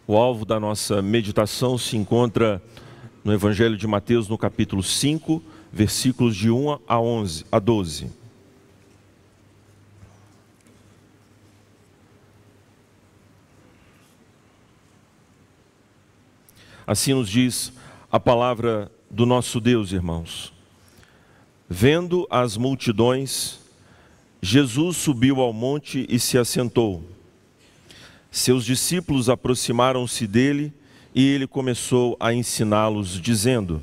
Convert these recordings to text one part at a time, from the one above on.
O alvo da nossa meditação se encontra no Evangelho de Mateus, no capítulo 5, versículos de 1 a 12. Assim nos diz a palavra do nosso Deus, irmãos. Vendo as multidões, Jesus subiu ao monte e se assentou. Seus discípulos aproximaram-se dele e ele começou a ensiná-los, dizendo: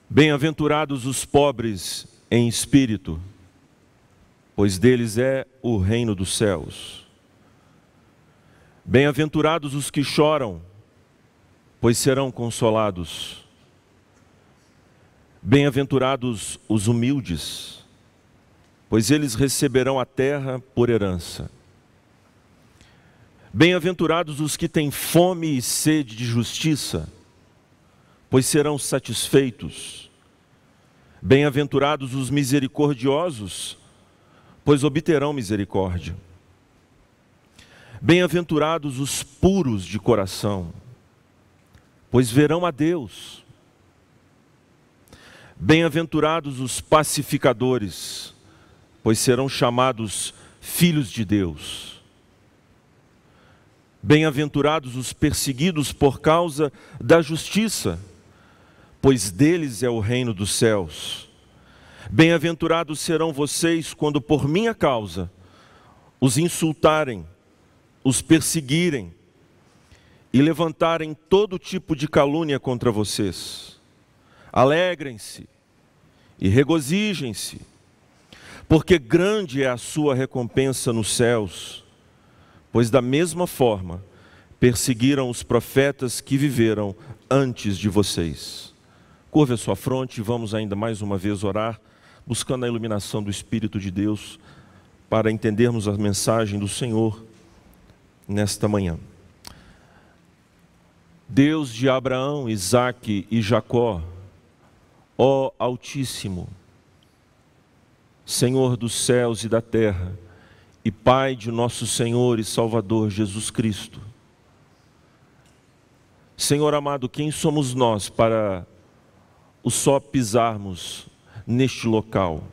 Bem-aventurados os pobres em espírito, pois deles é o reino dos céus. Bem-aventurados os que choram, pois serão consolados. Bem-aventurados os humildes, pois eles receberão a terra por herança. Bem-aventurados os que têm fome e sede de justiça, pois serão satisfeitos. Bem-aventurados os misericordiosos, pois obterão misericórdia. Bem-aventurados os puros de coração, pois verão a Deus. Bem-aventurados os pacificadores, pois serão chamados filhos de Deus. Bem-aventurados os perseguidos por causa da justiça, pois deles é o reino dos céus. Bem-aventurados serão vocês quando por minha causa os insultarem, os perseguirem e levantarem todo tipo de calúnia contra vocês. Alegrem-se e regozijem-se, porque grande é a sua recompensa nos céus, pois da mesma forma perseguiram os profetas que viveram antes de vocês. Curve a sua fronte e vamos ainda mais uma vez orar, buscando a iluminação do Espírito de Deus para entendermos a mensagem do Senhor nesta manhã. Deus de Abraão, Isaque e Jacó, ó Altíssimo, Senhor dos céus e da terra, e Pai de nosso Senhor e Salvador Jesus Cristo. Senhor amado, quem somos nós para o só pisarmos neste local?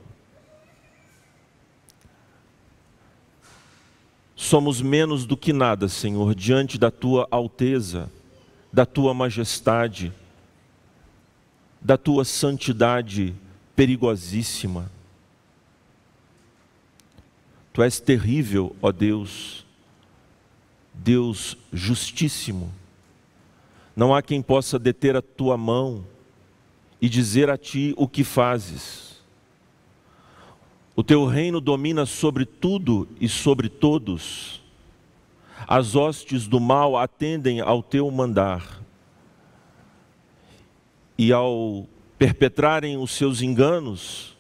Somos menos do que nada, Senhor, diante da Tua alteza, da Tua majestade, da Tua santidade perigosíssima. Tu és terrível, ó Deus, Deus justíssimo. Não há quem possa deter a Tua mão e dizer a Ti o que fazes. O Teu reino domina sobre tudo e sobre todos. As hostes do mal atendem ao Teu mandar. E ao perpetrarem os seus enganos,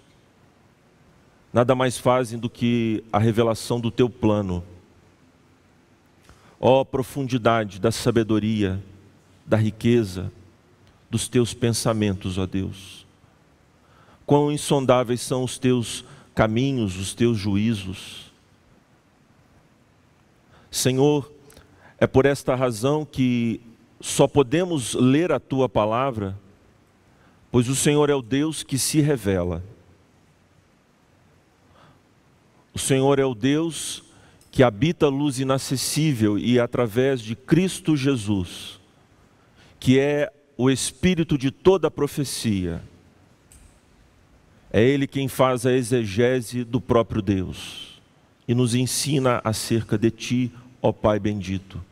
nada mais fazem do que a revelação do Teu plano. Ó profundidade da sabedoria, da riqueza, dos Teus pensamentos, ó Deus. Quão insondáveis são os Teus caminhos, os Teus juízos. Senhor, é por esta razão que só podemos ler a Tua palavra, pois o Senhor é o Deus que se revela. O Senhor é o Deus que habita a luz inacessível e através de Cristo Jesus, que é o Espírito de toda a profecia, é Ele quem faz a exegese do próprio Deus e nos ensina acerca de Ti, ó Pai bendito,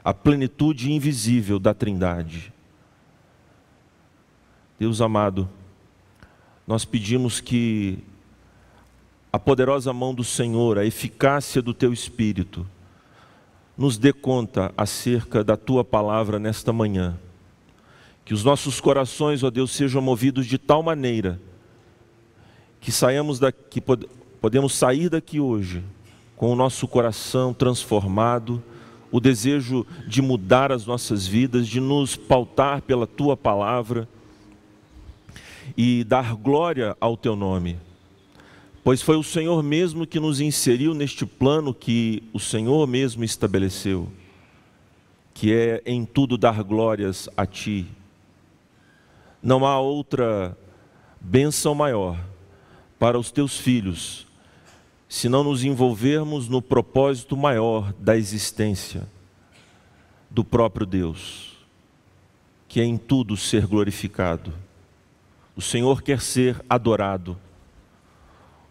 a plenitude invisível da Trindade. Deus amado, nós pedimos que a poderosa mão do Senhor, a eficácia do Teu Espírito, nos dê conta acerca da Tua palavra nesta manhã. Que os nossos corações, ó Deus, sejam movidos de tal maneira que podemos sair daqui hoje com o nosso coração transformado, o desejo de mudar as nossas vidas, de nos pautar pela Tua palavra e dar glória ao Teu nome. pois foi o Senhor mesmo que nos inseriu neste plano que o Senhor mesmo estabeleceu, que é em tudo dar glórias a Ti. Não há outra bênção maior para os Teus filhos, se não nos envolvermos no propósito maior da existência do próprio Deus, que é em tudo ser glorificado. O Senhor quer ser adorado.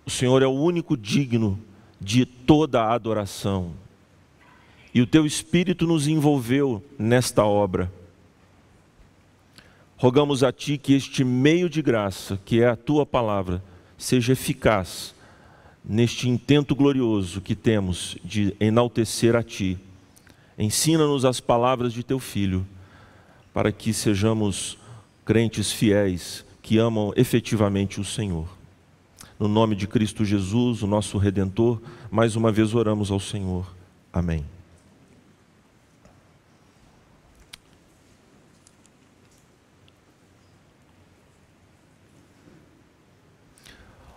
O Senhor é o único digno de toda a adoração. E o Teu Espírito nos envolveu nesta obra. Rogamos a Ti que este meio de graça, que é a Tua palavra, seja eficaz neste intento glorioso que temos de enaltecer a Ti. Ensina-nos as palavras de Teu Filho, para que sejamos crentes fiéis, que amam efetivamente o Senhor. No nome de Cristo Jesus, o nosso Redentor, mais uma vez oramos ao Senhor. Amém.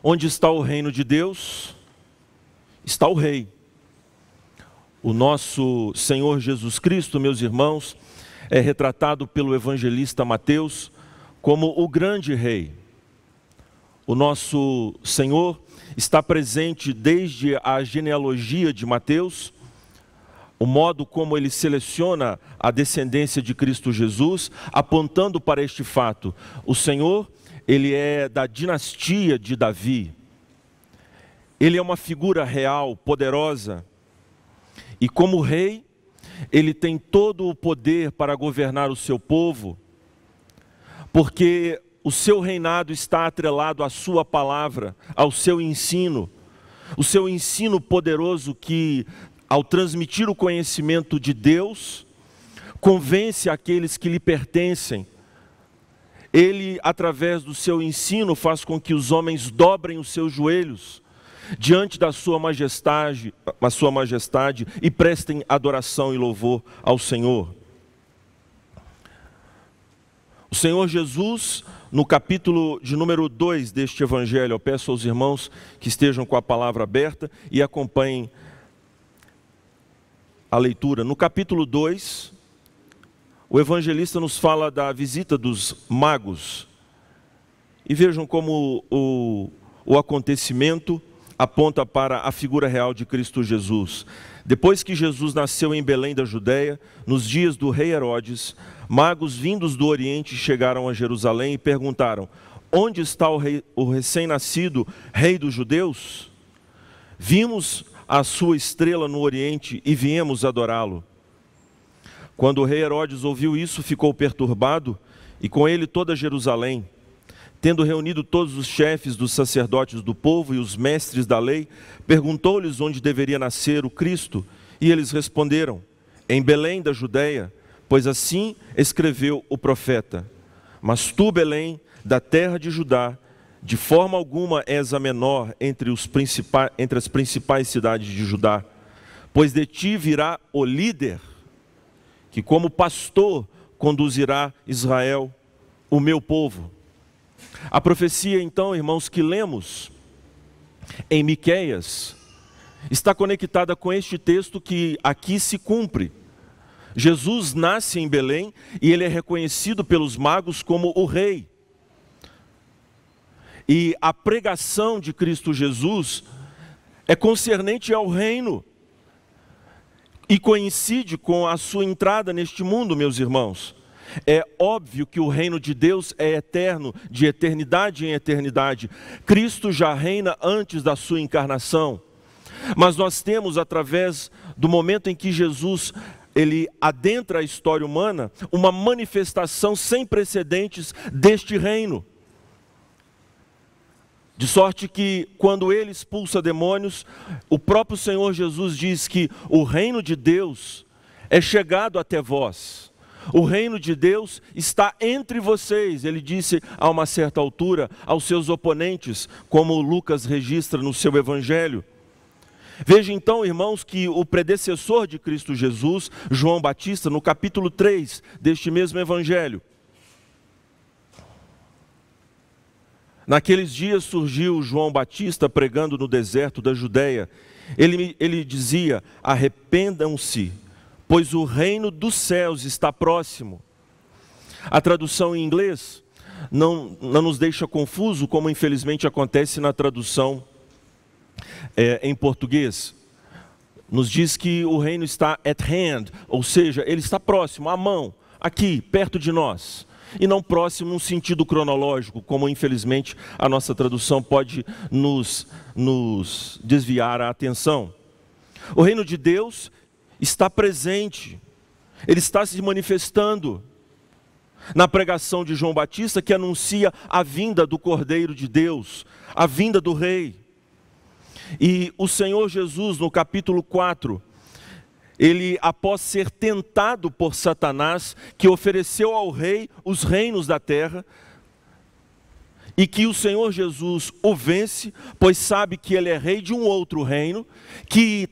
Onde está o reino de Deus? Está o Rei. O nosso Senhor Jesus Cristo, meus irmãos, é retratado pelo evangelista Mateus como o grande Rei. O nosso Senhor está presente desde a genealogia de Mateus, o modo como ele seleciona a descendência de Cristo Jesus, apontando para este fato. O Senhor, ele é da dinastia de Davi. Ele é uma figura real, poderosa. E como rei, ele tem todo o poder para governar o seu povo, porque o seu reinado está atrelado à sua palavra, ao seu ensino. O seu ensino poderoso que, ao transmitir o conhecimento de Deus, convence aqueles que lhe pertencem. Ele, através do seu ensino, faz com que os homens dobrem os seus joelhos diante da sua majestade, e prestem adoração e louvor ao Senhor. O Senhor Jesus, no capítulo de número 2 deste evangelho, eu peço aos irmãos que estejam com a palavra aberta e acompanhem a leitura. No capítulo 2, o evangelista nos fala da visita dos magos. E vejam como o acontecimento aponta para a figura real de Cristo Jesus. Depois que Jesus nasceu em Belém da Judéia, nos dias do rei Herodes, magos vindos do Oriente chegaram a Jerusalém e perguntaram: onde está o recém-nascido rei dos judeus? Vimos a sua estrela no Oriente e viemos adorá-lo. Quando o rei Herodes ouviu isso, ficou perturbado, e com ele toda Jerusalém. Tendo reunido todos os chefes dos sacerdotes do povo e os mestres da lei, perguntou-lhes onde deveria nascer o Cristo, e eles responderam: em Belém da Judéia, pois assim escreveu o profeta. Mas tu, Belém, da terra de Judá, de forma alguma és a menor entre as principais cidades de Judá, pois de ti virá o líder, que como pastor conduzirá Israel, o meu povo. A profecia, então, irmãos, que lemos em Miqueias, está conectada com este texto que aqui se cumpre. Jesus nasce em Belém e ele é reconhecido pelos magos como o rei. E a pregação de Cristo Jesus é concernente ao reino e coincide com a sua entrada neste mundo, meus irmãos. É óbvio que o reino de Deus é eterno, de eternidade em eternidade. Cristo já reina antes da sua encarnação. Mas nós temos, através do momento em que Jesus ele adentra a história humana, uma manifestação sem precedentes deste reino. De sorte que, quando ele expulsa demônios, o próprio Senhor Jesus diz que o reino de Deus é chegado até vós. O reino de Deus está entre vocês, ele disse a uma certa altura aos seus oponentes, como Lucas registra no seu evangelho. Veja então, irmãos, que o predecessor de Cristo Jesus, João Batista, no capítulo 3 deste mesmo evangelho, Naqueles dias surgiu João Batista pregando no deserto da Judeia. Ele dizia: arrependam-se, pois o reino dos céus está próximo. A tradução em inglês não nos deixa confuso, como infelizmente acontece na tradução em português. Nos diz que o reino está at hand, ou seja, ele está próximo, à mão, aqui, perto de nós. E não próximo num sentido cronológico, como infelizmente a nossa tradução pode nos desviar a atenção. O reino de Deus está presente, ele está se manifestando na pregação de João Batista, que anuncia a vinda do Cordeiro de Deus, a vinda do Rei. E o Senhor Jesus, no capítulo 4, ele, após ser tentado por Satanás, que ofereceu ao rei os reinos da terra, e que o Senhor Jesus o vence, pois sabe que ele é rei de um outro reino, que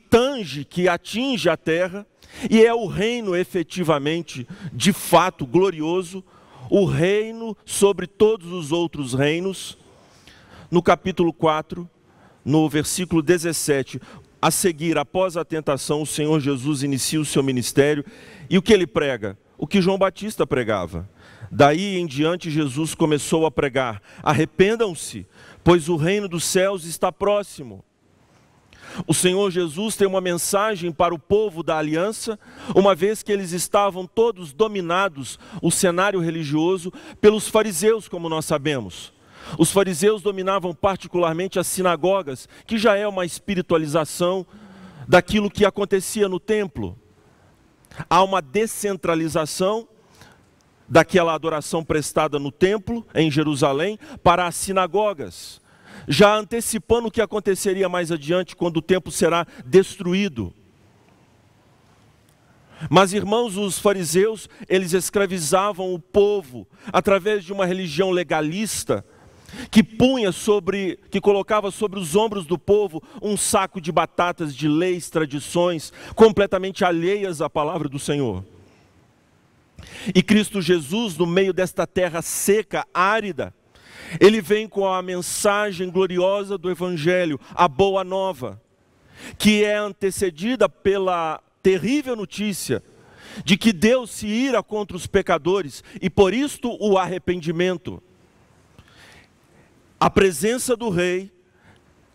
atinge a terra, e é o reino efetivamente, de fato, glorioso, o reino sobre todos os outros reinos. No capítulo 4, no versículo 17, a seguir, após a tentação, o Senhor Jesus inicia o seu ministério, e o que ele prega? O que João Batista pregava. Daí em diante Jesus começou a pregar: arrependam-se, pois o reino dos céus está próximo. O Senhor Jesus tem uma mensagem para o povo da aliança, uma vez que eles estavam todos dominados, o cenário religioso, pelos fariseus, como nós sabemos. Os fariseus dominavam particularmente as sinagogas, que já é uma espiritualização daquilo que acontecia no templo. Há uma descentralização daquela adoração prestada no templo, em Jerusalém, para as sinagogas, já antecipando o que aconteceria mais adiante, quando o templo será destruído. Mas, irmãos, os fariseus, eles escravizavam o povo através de uma religião legalista, que colocava sobre os ombros do povo um saco de batatas de leis, tradições, completamente alheias à palavra do Senhor. E Cristo Jesus, no meio desta terra seca, árida, ele vem com a mensagem gloriosa do Evangelho, a boa nova, que é antecedida pela terrível notícia de que Deus se ira contra os pecadores, e por isto o arrependimento. A presença do rei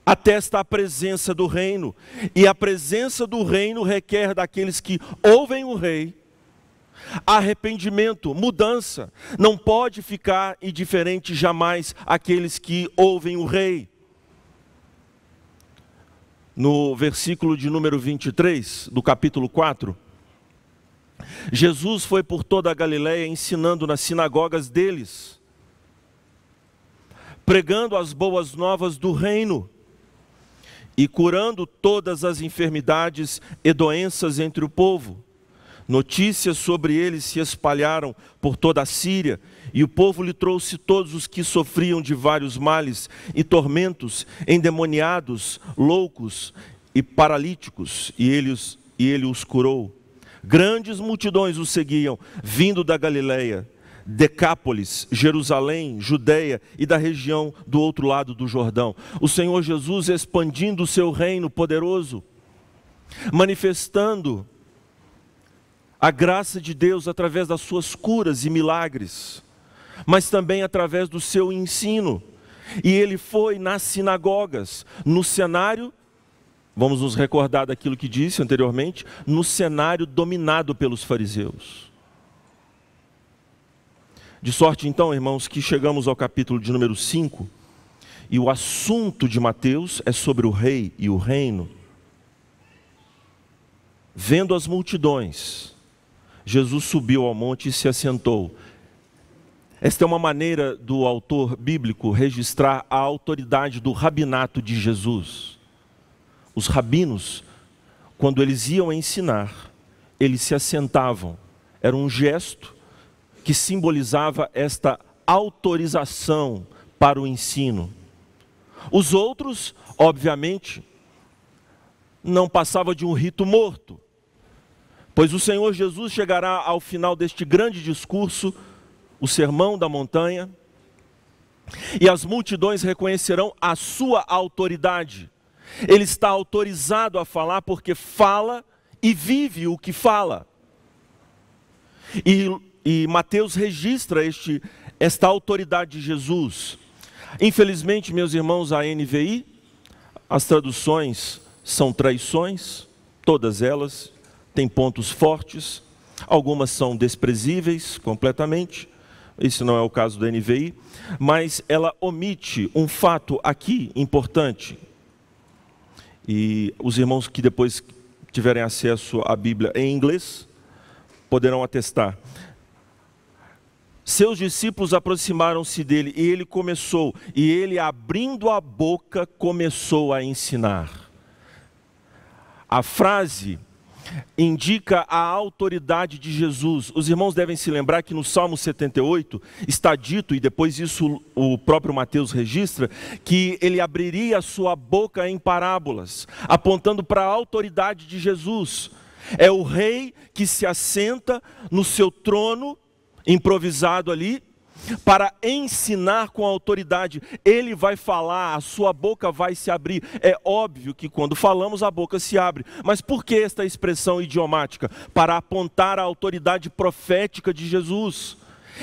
atesta a presença do reino, e a presença do reino requer daqueles que ouvem o rei arrependimento, mudança. Não pode ficar indiferente jamais àqueles que ouvem o rei. No versículo de número 23 do capítulo 4, Jesus foi por toda a Galileia ensinando nas sinagogas deles, pregando as boas novas do reino e curando todas as enfermidades e doenças entre o povo. Notícias sobre ele se espalharam por toda a Síria, e o povo lhe trouxe todos os que sofriam de vários males e tormentos, endemoniados, loucos e paralíticos, e ele os curou. Grandes multidões o seguiam, vindo da Galileia, Decápolis, Jerusalém, Judeia e da região do outro lado do Jordão. O Senhor Jesus expandindo o seu reino poderoso, manifestando a graça de Deus através das suas curas e milagres, mas também através do seu ensino. E ele foi nas sinagogas, no cenário, vamos nos recordar daquilo que disse anteriormente, no cenário dominado pelos fariseus. De sorte então, irmãos, que chegamos ao capítulo de número 5, e o assunto de Mateus é sobre o rei e o reino. Vendo as multidões, Jesus subiu ao monte e se assentou. Esta é uma maneira do autor bíblico registrar a autoridade do rabinato de Jesus. Os rabinos, quando eles iam ensinar, eles se assentavam. Era um gesto que simbolizava esta autorização para o ensino. Os outros, obviamente, não passavam de um rito morto, pois o Senhor Jesus chegará ao final deste grande discurso, o Sermão da Montanha, E as multidões reconhecerão a sua autoridade. Ele está autorizado a falar porque fala e vive o que fala. E Mateus registra esta autoridade de Jesus. Infelizmente, meus irmãos, a NVI, as traduções são traições, todas elas têm pontos fortes, algumas são desprezíveis completamente, esse não é o caso da NVI, mas ela omite um fato aqui importante. E os irmãos que depois tiverem acesso à Bíblia em inglês, poderão atestar. Seus discípulos aproximaram-se dele e ele abrindo a boca começou a ensinar. A frase indica a autoridade de Jesus. Os irmãos devem se lembrar que no Salmo 78 está dito, e depois isso o próprio Mateus registra, que ele abriria a sua boca em parábolas, apontando para a autoridade de Jesus. É o rei que se assenta no seu trono, improvisado ali, para ensinar com autoridade. Ele vai falar, a sua boca vai se abrir. É óbvio que quando falamos a boca se abre. Mas por que esta expressão idiomática? Para apontar a autoridade profética de Jesus.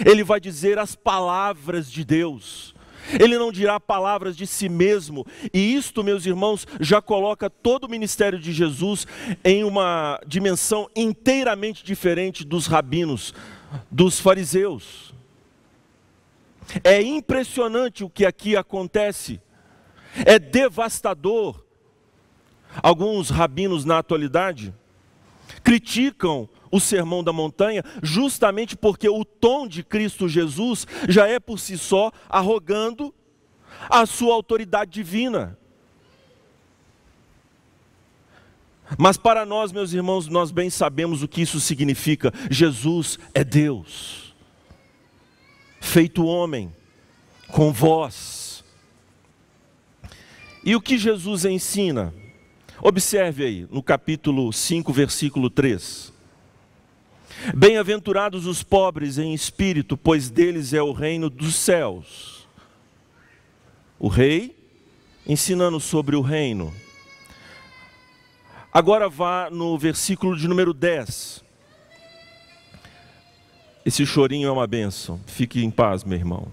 Ele vai dizer as palavras de Deus. Ele não dirá palavras de si mesmo. E isto, meus irmãos, já coloca todo o ministério de Jesus em uma dimensão inteiramente diferente dos rabinos, dos fariseus. É impressionante o que aqui acontece. É devastador. Alguns rabinos na atualidade criticam o Sermão da Montanha justamente porque o tom de Cristo Jesus já é por si só arrogando a sua autoridade divina. Mas para nós, meus irmãos, nós bem sabemos o que isso significa. Jesus é Deus, feito homem, com voz. E o que Jesus ensina? Observe aí, no capítulo 5, versículo 3. Bem-aventurados os pobres em espírito, pois deles é o reino dos céus. O rei ensinando sobre o reino. Agora vá no versículo de número 10. Esse chorinho é uma bênção. Fique em paz, meu irmão.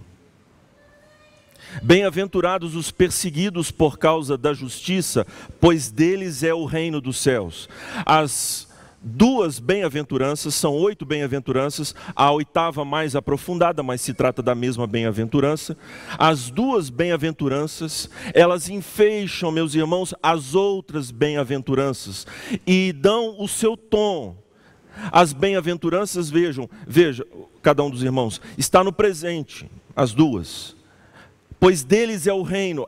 Bem-aventurados os perseguidos por causa da justiça, pois deles é o reino dos céus. As duas bem-aventuranças, são 8 bem-aventuranças, a 8ª mais aprofundada, mas se trata da mesma bem-aventurança. As duas bem-aventuranças, elas enfeixam, meus irmãos, as outras bem-aventuranças e dão o seu tom. As bem-aventuranças, veja, cada um dos irmãos, está no presente, as duas. Pois deles é o reino,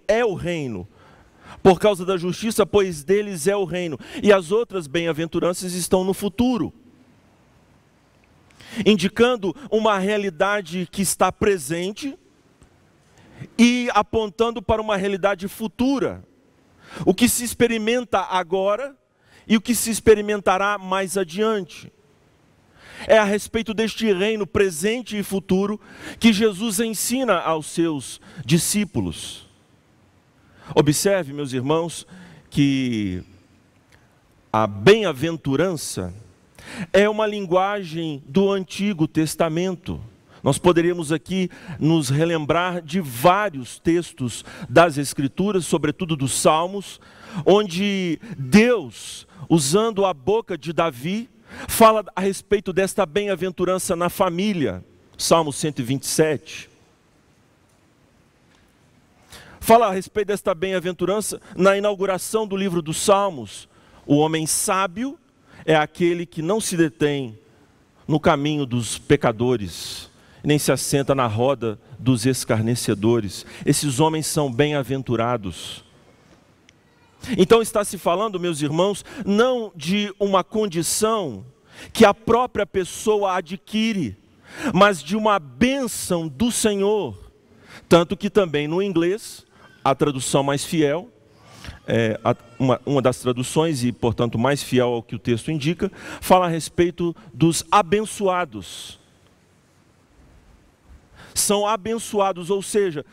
por causa da justiça, pois deles é o reino. E as outras bem-aventuranças estão no futuro, indicando uma realidade que está presente e apontando para uma realidade futura. O que se experimenta agora e o que se experimentará mais adiante. É a respeito deste reino presente e futuro que Jesus ensina aos seus discípulos. Observe, meus irmãos, que a bem-aventurança é uma linguagem do Antigo Testamento. Nós poderíamos aqui nos relembrar de vários textos das Escrituras, sobretudo dos Salmos, onde Deus, usando a boca de Davi, fala a respeito desta bem-aventurança na família. Salmo 127. Fala a respeito desta bem-aventurança na inauguração do livro dos Salmos. O homem sábio é aquele que não se detém no caminho dos pecadores, nem se assenta na roda dos escarnecedores. Esses homens são bem-aventurados. Então está se falando, meus irmãos, não de uma condição que a própria pessoa adquire, mas de uma bênção do Senhor. Tanto que também no inglês, a tradução mais fiel, uma das traduções e portanto mais fiel ao que o texto indica, fala a respeito dos abençoados. são abençoados, ou seja,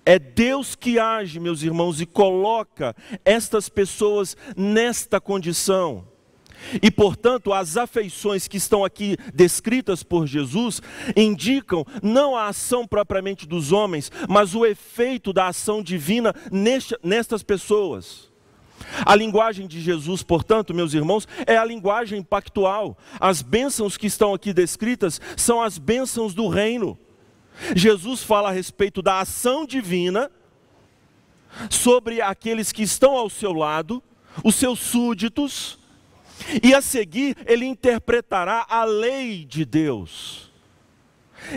é Deus que age, meus irmãos, e coloca estas pessoas nesta condição. E, portanto, as afeições que estão aqui descritas por Jesus indicam não a ação propriamente dos homens, mas o efeito da ação divina nestas pessoas. A linguagem de Jesus, portanto, meus irmãos, é a linguagem pactual. As bênçãos que estão aqui descritas são as bênçãos do reino. Jesus fala a respeito da ação divina sobre aqueles que estão ao seu lado, os seus súditos, e a seguir ele interpretará a lei de Deus.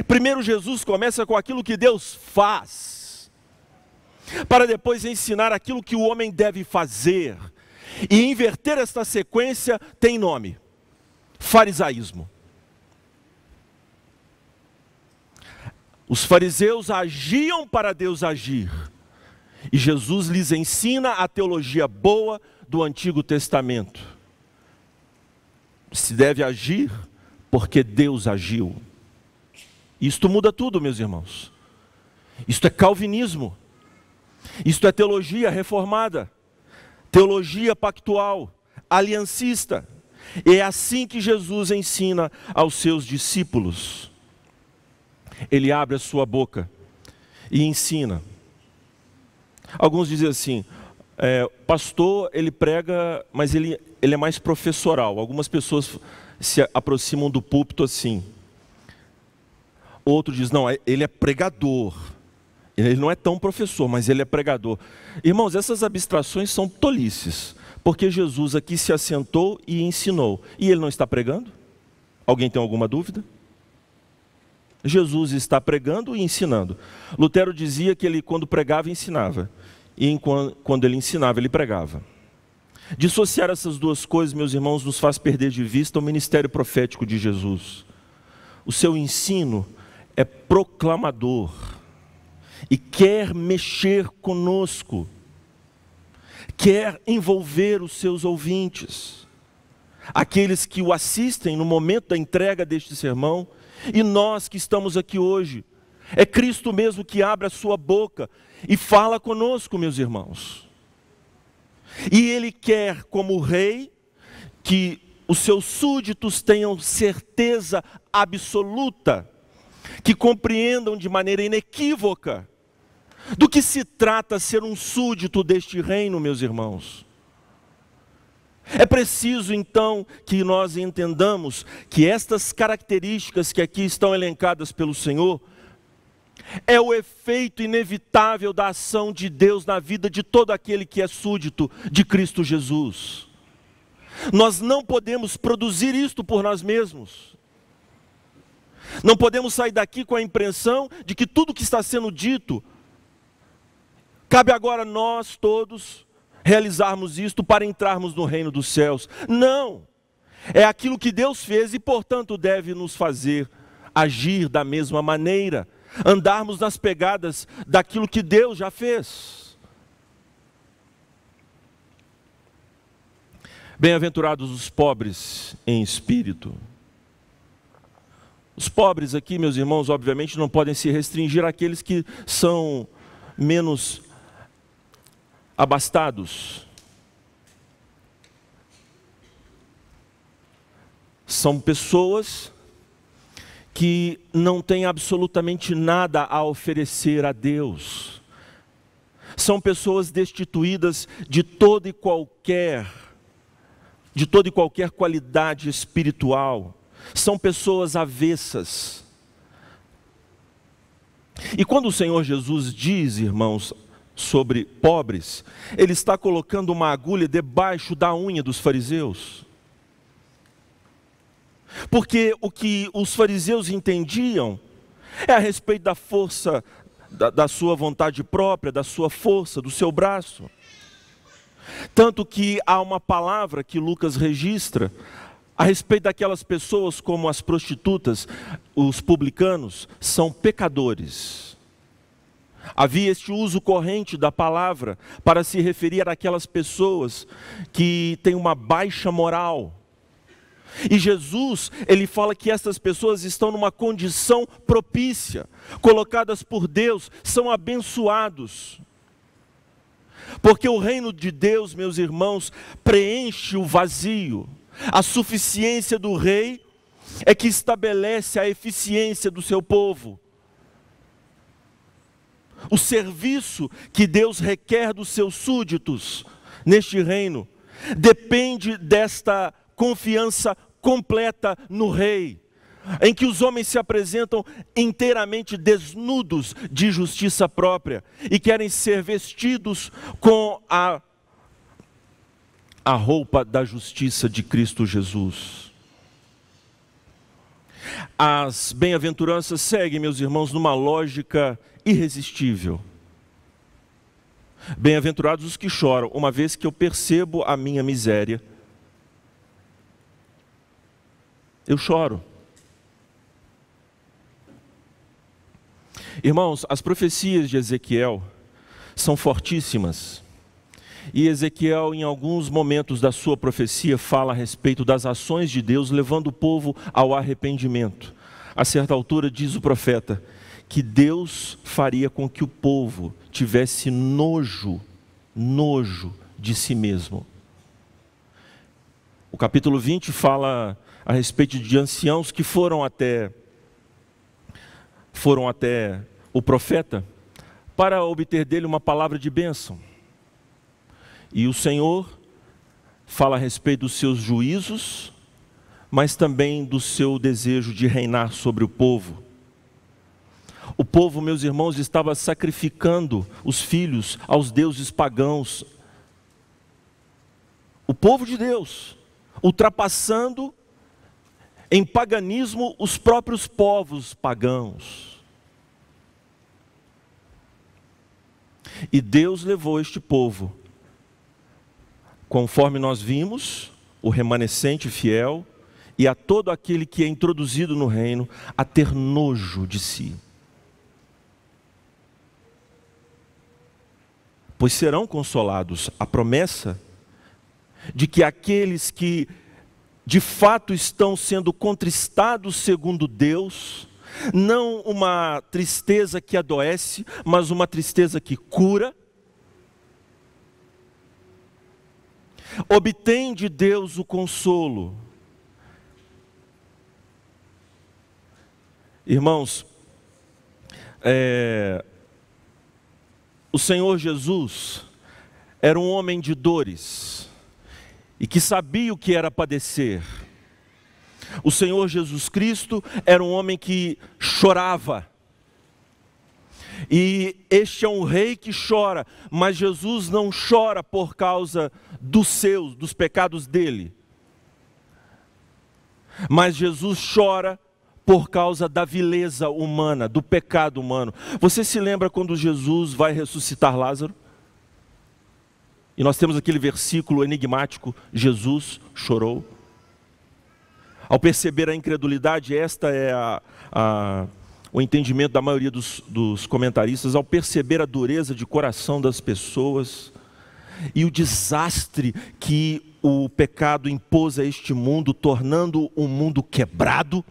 Primeiro Jesus começa com aquilo que Deus faz, para depois ensinar aquilo que o homem deve fazer. E inverter esta sequência tem nome: farisaísmo. Os fariseus agiam para Deus agir, e Jesus lhes ensina a teologia boa do Antigo Testamento. Se deve agir porque Deus agiu. Isto muda tudo, meus irmãos. Isto é calvinismo. Isto é teologia reformada, teologia pactual, aliancista. E é assim que Jesus ensina aos seus discípulos. Ele abre a sua boca e ensina. Alguns dizem assim: pastor, ele prega, mas ele é mais professoral. Algumas pessoas se aproximam do púlpito assim. Outro diz: não, ele é pregador. Ele não é tão professor, mas ele é pregador. Irmãos, essas abstrações são tolices, porque Jesus aqui se assentou e ensinou. E ele não está pregando? Alguém tem alguma dúvida? Jesus está pregando e ensinando. Lutero dizia que ele, quando pregava, ensinava. E quando ele ensinava, ele pregava. Dissociar essas duas coisas, meus irmãos, nos faz perder de vista o ministério profético de Jesus. O seu ensino é proclamador e quer mexer conosco, quer envolver os seus ouvintes, aqueles que o assistem no momento da entrega deste sermão, e nós que estamos aqui hoje. É Cristo mesmo que abre a sua boca e fala conosco, meus irmãos. E Ele quer, como rei, que os seus súditos tenham certeza absoluta, que compreendam de maneira inequívoca do que se trata ser um súdito deste reino, meus irmãos. É preciso então que nós entendamos que estas características que aqui estão elencadas pelo Senhor é o efeito inevitável da ação de Deus na vida de todo aquele que é súdito de Cristo Jesus. Nós não podemos produzir isto por nós mesmos. Não podemos sair daqui com a impressão de que tudo que está sendo dito, cabe agora nós todos realizarmos isto para entrarmos no reino dos céus. Não! É aquilo que Deus fez e, portanto, deve nos fazer agir da mesma maneira, andarmos nas pegadas daquilo que Deus já fez. Bem-aventurados os pobres em espírito. Os pobres aqui, meus irmãos, obviamente não podem se restringir àqueles que são menos abastados. São pessoas que não têm absolutamente nada a oferecer a Deus. São pessoas destituídas de toda e qualquer qualidade espiritual. São pessoas avessas. E quando o Senhor Jesus diz, irmãos, sobre pobres, Ele está colocando uma agulha debaixo da unha dos fariseus. Porque o que os fariseus entendiam é a respeito da força, da sua vontade própria, da sua força, do seu braço. Tanto que há uma palavra que Lucas registra a respeito daquelas pessoas como as prostitutas, os publicanos, são pecadores. Havia este uso corrente da palavra para se referir àquelas pessoas que têm uma baixa moral, E Jesus, ele fala que essas pessoas estão numa condição propícia, colocadas por Deus, são abençoados. Porque o reino de Deus, meus irmãos, preenche o vazio. A suficiência do rei é que estabelece a eficiência do seu povo. O serviço que Deus requer dos seus súditos neste reino depende desta confiança completa no rei, em que os homens se apresentam inteiramente desnudos de justiça própria e querem ser vestidos com a roupa da justiça de Cristo Jesus. As bem-aventuranças seguem, meus irmãos, numa lógica irresistível. Bem-aventurados os que choram, uma vez que eu percebo a minha miséria, eu choro. Irmãos, as profecias de Ezequiel são fortíssimas. E Ezequiel, em alguns momentos da sua profecia, fala a respeito das ações de Deus, levando o povo ao arrependimento. A certa altura, diz o profeta, que Deus faria com que o povo tivesse nojo de si mesmo. O capítulo 20 fala a respeito de anciãos que foram até o profeta para obter dele uma palavra de bênção. E o Senhor fala a respeito dos seus juízos, mas também do seu desejo de reinar sobre o povo. O povo, meus irmãos, estava sacrificando os filhos aos deuses pagãos. O povo de Deus, ultrapassando em paganismo os próprios povos pagãos. E Deus levou este povo, conforme nós vimos, o remanescente fiel, e a todo aquele que é introduzido no reino, a ter nojo de si. Pois serão consolados. A promessa de que aqueles que de fato estão sendo contristados segundo Deus, não uma tristeza que adoece, mas uma tristeza que cura, obtém de Deus o consolo. Irmãos, o Senhor Jesus era um homem de dores e que sabia o que era padecer. O Senhor Jesus Cristo era um homem que chorava. E este é um rei que chora, mas Jesus não chora por causa dos pecados dele. Mas Jesus chora por causa da vileza humana, do pecado humano. Você se lembra quando Jesus vai ressuscitar Lázaro? E nós temos aquele versículo enigmático, Jesus chorou. Ao perceber a incredulidade, esta é o entendimento da maioria dos comentaristas, ao perceber a dureza de coração das pessoas e o desastre que o pecado impôs a este mundo, tornando um mundo quebrado,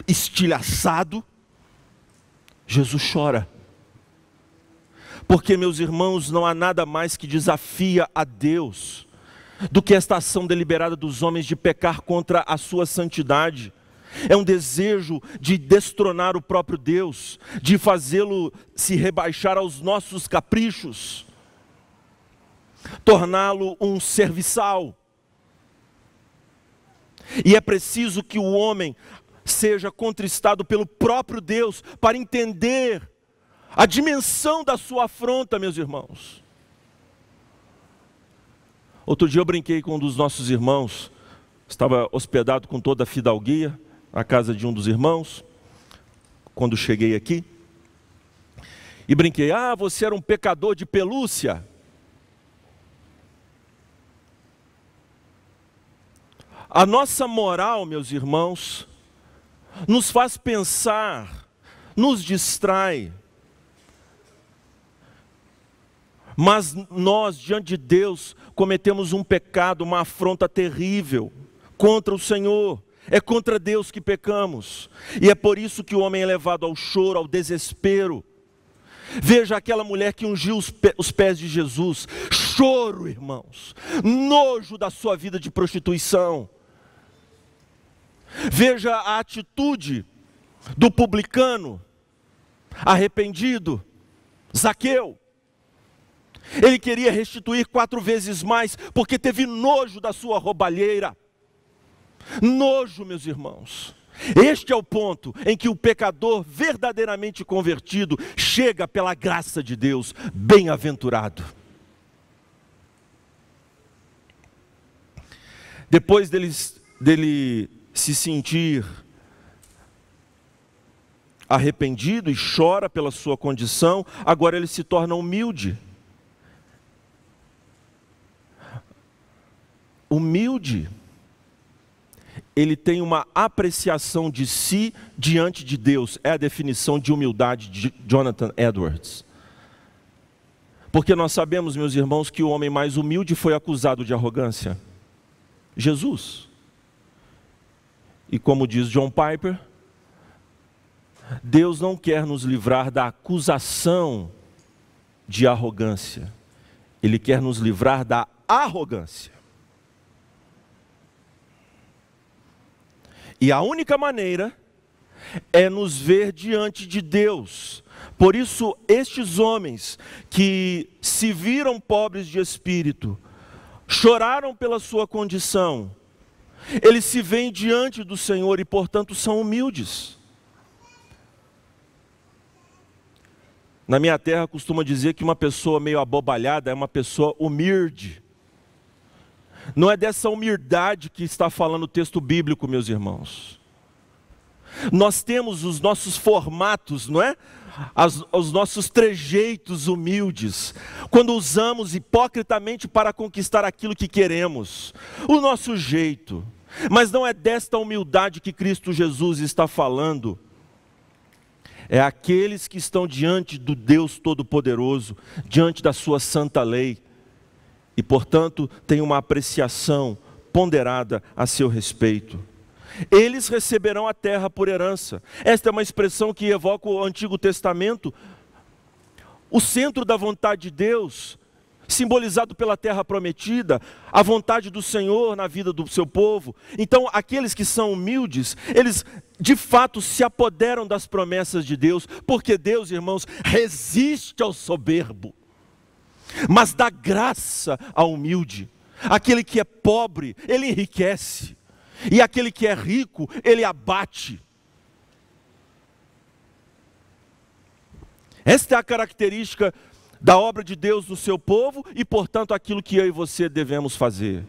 estilhaçado, Jesus chora. Porque, meus irmãos, não há nada mais que desafia a Deus do que esta ação deliberada dos homens de pecar contra a sua santidade. É um desejo de destronar o próprio Deus, de fazê-lo se rebaixar aos nossos caprichos, torná-lo um serviçal. E é preciso que o homem seja contristado pelo próprio Deus para entender a dimensão da sua afronta, meus irmãos. Outro dia eu brinquei com um dos nossos irmãos, estava hospedado com toda a fidalguia, na casa de um dos irmãos, quando cheguei aqui, e brinquei, você era um pecador de pelúcia. A nossa moral, meus irmãos, nos faz pensar, nos distrai, mas nós, diante de Deus, cometemos um pecado, uma afronta terrível contra o Senhor, é contra Deus que pecamos. E é por isso que o homem é levado ao choro, ao desespero. Veja aquela mulher que ungiu os pés de Jesus. Choro, irmãos, nojo da sua vida de prostituição. Veja a atitude do publicano arrependido, Zaqueu. Ele queria restituir 4 vezes mais, porque teve nojo da sua roubalheira. Nojo, meus irmãos. Este é o ponto em que o pecador verdadeiramente convertido chega pela graça de Deus, bem-aventurado. Depois dele se sentir arrependido e chora pela sua condição, agora ele se torna humilde. Humilde. Ele tem uma apreciação de si diante de Deus. É a definição de humildade de Jonathan Edwards. Porque nós sabemos, meus irmãos, que o homem mais humilde foi acusado de arrogância. Jesus. E como diz John Piper, Deus não quer nos livrar da acusação de arrogância. Ele quer nos livrar da arrogância. E a única maneira é nos ver diante de Deus. Por isso, estes homens que se viram pobres de espírito, choraram pela sua condição, eles se veem diante do Senhor e, portanto, são humildes. Na minha terra, costuma dizer que uma pessoa meio abobalhada é uma pessoa humilde. Não é dessa humildade que está falando o texto bíblico, meus irmãos. Nós temos os nossos formatos, não é? Os nossos trejeitos humildes, quando usamos hipocritamente para conquistar aquilo que queremos, o nosso jeito. Mas não é desta humildade que Cristo Jesus está falando. É aqueles que estão diante do Deus Todo-Poderoso, diante da sua santa lei. E, portanto, tem uma apreciação ponderada a seu respeito. Eles receberão a terra por herança. Esta é uma expressão que evoca o Antigo Testamento. O centro da vontade de Deus, simbolizado pela terra prometida, a vontade do Senhor na vida do seu povo. Então, aqueles que são humildes, eles de fato se apoderam das promessas de Deus, porque Deus, irmãos, resiste ao soberbo, mas dá graça ao humilde. Aquele que é pobre, ele enriquece, e aquele que é rico, ele abate. Esta é a característica da obra de Deus no seu povo, e portanto aquilo que eu e você devemos fazer.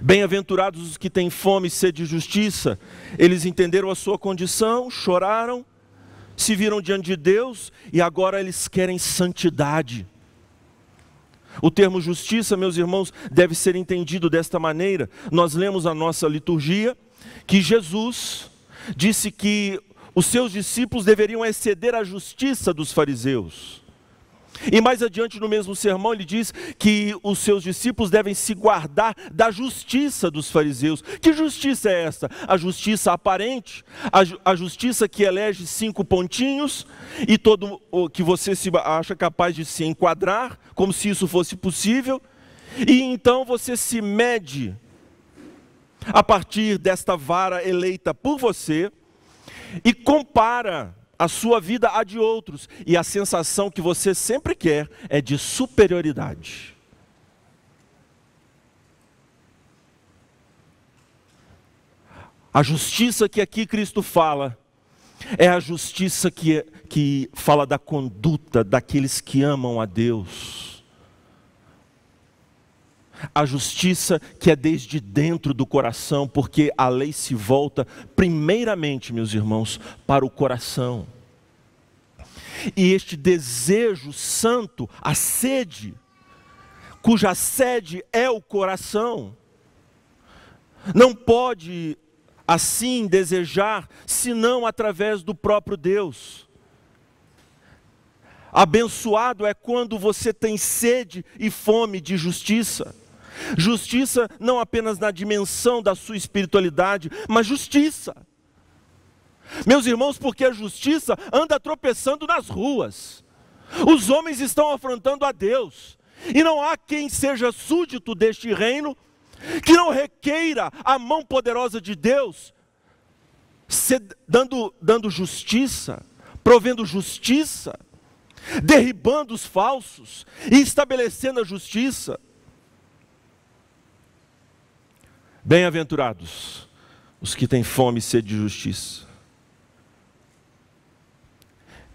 Bem-aventurados os que têm fome e sede de justiça, eles entenderam a sua condição, choraram, se viram diante de Deus e agora eles querem santidade. O termo justiça, meus irmãos, deve ser entendido desta maneira. Nós lemos a nossa liturgia que Jesus disse que os seus discípulos deveriam exceder a justiça dos fariseus. E mais adiante no mesmo sermão ele diz que os seus discípulos devem se guardar da justiça dos fariseus. Que justiça é esta? A justiça aparente, a justiça que elege 5 pontinhos e todo o que você se acha capaz de se enquadrar, como se isso fosse possível. E então você se mede a partir desta vara eleita por você e compara a sua vida à de outros, e a sensação que você sempre quer é de superioridade. A justiça que aqui Cristo fala, é a justiça que fala da conduta daqueles que amam a Deus. A justiça que é desde dentro do coração, porque a lei se volta primeiramente, meus irmãos, para o coração. E este desejo santo, a sede, cuja sede é o coração, não pode assim desejar, senão através do próprio Deus. Abençoado é quando você tem sede e fome de justiça. Justiça não apenas na dimensão da sua espiritualidade, mas justiça. Meus irmãos, porque a justiça anda tropeçando nas ruas. Os homens estão afrontando a Deus. E não há quem seja súdito deste reino que não requeira a mão poderosa de Deus, dando justiça, provendo justiça, derribando os falsos e estabelecendo a justiça. Bem-aventurados os que têm fome e sede de justiça.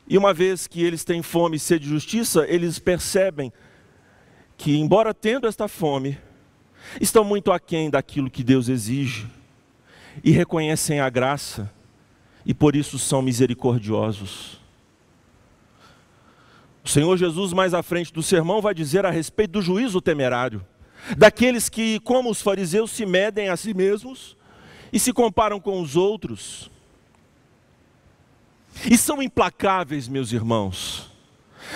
E uma vez que eles têm fome e sede de justiça, eles percebem que, embora tendo esta fome, estão muito aquém daquilo que Deus exige, e reconhecem a graça, e por isso são misericordiosos. O Senhor Jesus, mais à frente do sermão, vai dizer a respeito do juízo temerário, daqueles que, como os fariseus, se medem a si mesmos e se comparam com os outros, e são implacáveis, meus irmãos.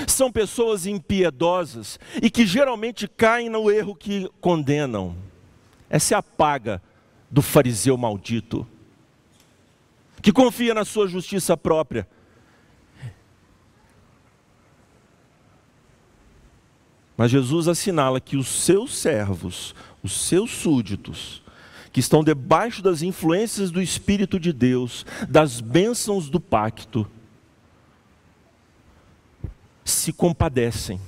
São pessoas impiedosas e que geralmente caem no erro que condenam. Essa é a paga do fariseu maldito, que confia na sua justiça própria. Mas Jesus assinala que os seus servos, os seus súditos, que estão debaixo das influências do Espírito de Deus, das bênçãos do pacto, se compadecem.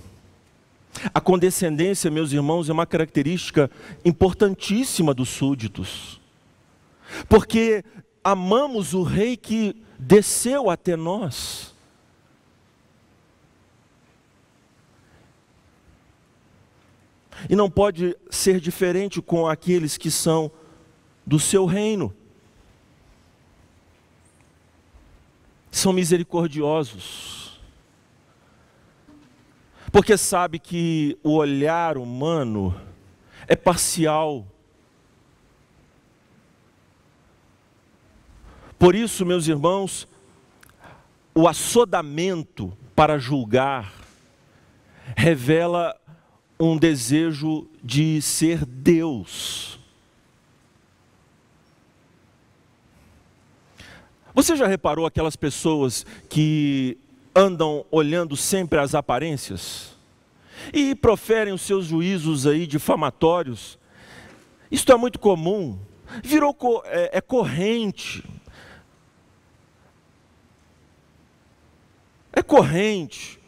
A condescendência, meus irmãos, é uma característica importantíssima dos súditos, porque amamos o Rei que desceu até nós. E não pode ser diferente com aqueles que são do seu reino. São misericordiosos, porque sabe que o olhar humano é parcial. Por isso, meus irmãos, o assodamento para julgar revela um desejo de ser Deus. Você já reparou aquelas pessoas que andam olhando sempre as aparências e proferem os seus juízos aí difamatórios? Isto é muito comum, virou corrente. É corrente.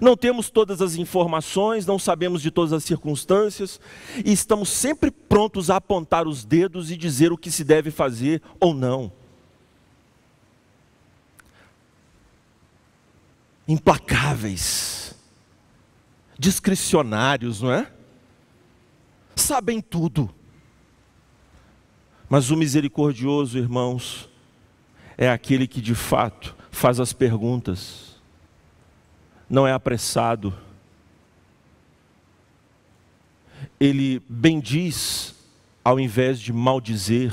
Não temos todas as informações, não sabemos de todas as circunstâncias, e estamos sempre prontos a apontar os dedos e dizer o que se deve fazer ou não. Implacáveis, discricionários, não é? Sabem tudo. Mas o misericordioso, irmãos, é aquele que de fato faz as perguntas, não é apressado. Ele bendiz ao invés de maldizer.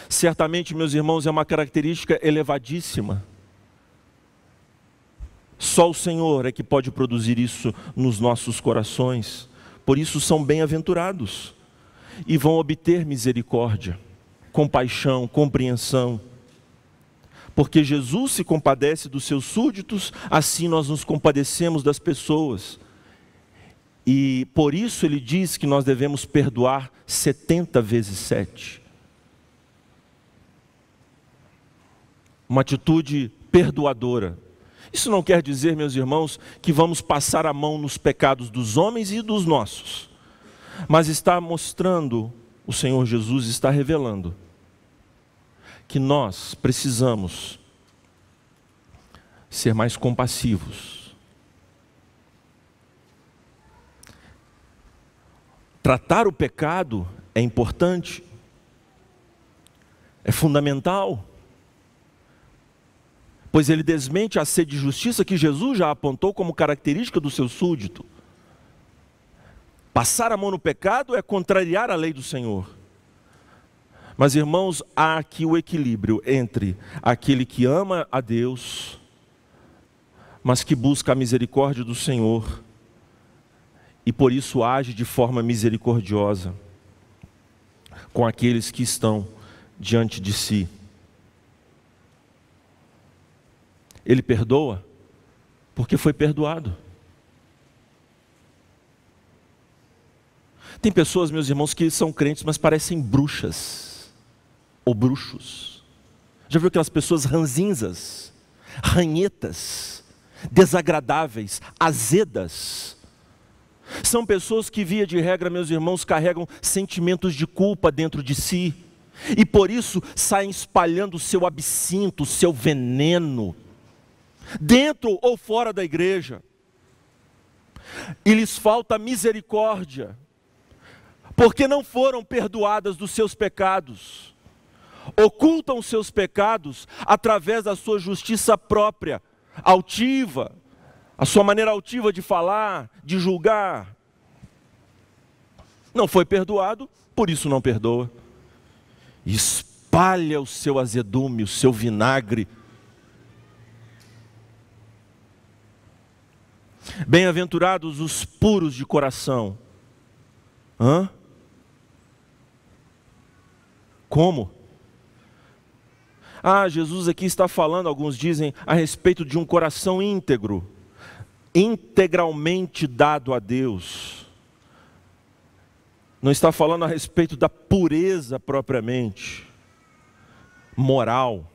Certamente, meus irmãos, é uma característica elevadíssima. Só o Senhor é que pode produzir isso nos nossos corações. Por isso são bem-aventurados e vão obter misericórdia, compaixão, compreensão. Porque Jesus se compadece dos seus súditos, assim nós nos compadecemos das pessoas. E por isso ele diz que nós devemos perdoar 70 vezes 7. Uma atitude perdoadora. Isso não quer dizer, meus irmãos, que vamos passar a mão nos pecados dos homens e dos nossos. Mas está mostrando, o Senhor Jesus está revelando, que nós precisamos ser mais compassivos. Tratar o pecado é importante, é fundamental, pois ele desmente a sede de justiça que Jesus já apontou como característica do seu súdito. Passar a mão no pecado é contrariar a lei do Senhor. Mas, irmãos, há aqui o equilíbrio entre aquele que ama a Deus, mas que busca a misericórdia do Senhor, e por isso age de forma misericordiosa com aqueles que estão diante de si. Ele perdoa porque foi perdoado. Tem pessoas, meus irmãos, que são crentes, mas parecem bruxas ou bruxos. Já viu aquelas pessoas ranzinzas, ranhetas, desagradáveis, azedas? São pessoas que, via de regra, meus irmãos, carregam sentimentos de culpa dentro de si, e por isso saem espalhando o seu absinto, o seu veneno, dentro ou fora da igreja. E lhes falta misericórdia, porque não foram perdoadas dos seus pecados. Ocultam seus pecados através da sua justiça própria, altiva, a sua maneira altiva de falar, de julgar. Não foi perdoado, por isso não perdoa. Espalha o seu azedume, o seu vinagre. Bem-aventurados os puros de coração. Como? Jesus aqui está falando, alguns dizem, a respeito de um coração íntegro, integralmente dado a Deus. Não está falando a respeito da pureza propriamente, moral.